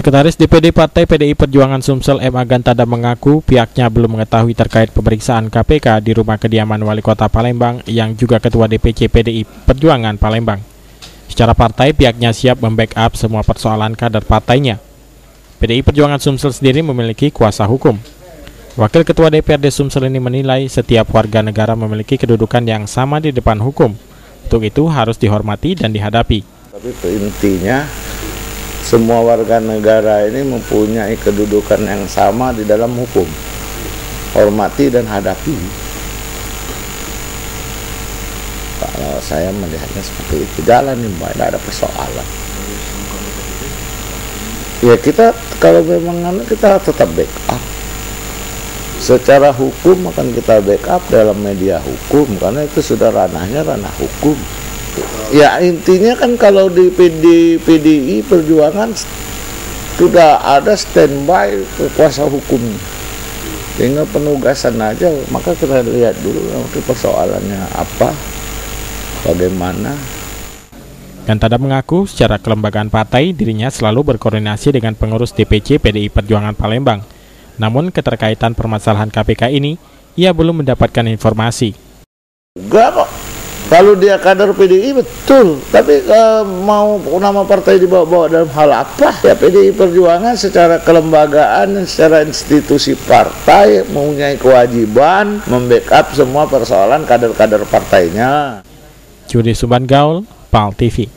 Sekretaris DPD Partai PDI Perjuangan Sumsel M. Agantada mengaku pihaknya belum mengetahui terkait pemeriksaan KPK di rumah kediaman Wali Kota Palembang yang juga Ketua DPC PDI Perjuangan Palembang. Secara partai, pihaknya siap membackup semua persoalan kader partainya. PDI Perjuangan Sumsel sendiri memiliki kuasa hukum. Wakil Ketua DPRD Sumsel ini menilai setiap warga negara memiliki kedudukan yang sama di depan hukum. Untuk itu harus dihormati dan dihadapi. Tapi intinya semua warga negara ini mempunyai kedudukan yang sama di dalam hukum. Hormati dan hadapi. Kalau saya melihatnya seperti itu, jalan nih, tidak ada persoalan. Ya kita kalau memang kita tetap backup. Secara hukum akan kita backup dalam media hukum karena itu sudah ranahnya ranah hukum. Ya intinya kan kalau di PDI Perjuangan sudah ada standby kuasa hukum, tinggal penugasan aja. Maka kita lihat dulu nanti persoalannya apa, bagaimana. Agantada mengaku secara kelembagaan partai dirinya selalu berkoordinasi dengan pengurus DPC PDI Perjuangan Palembang. Namun keterkaitan permasalahan KPK ini ia belum mendapatkan informasi. Enggak kok. Kalau dia kader PDI betul, tapi mau nama partai dibawa-bawa dalam hal apa? Ya PDI Perjuangan secara kelembagaan dan secara institusi partai mempunyai kewajiban membackup semua persoalan kader-kader partainya. Judi Suban Gaul, PAL TV.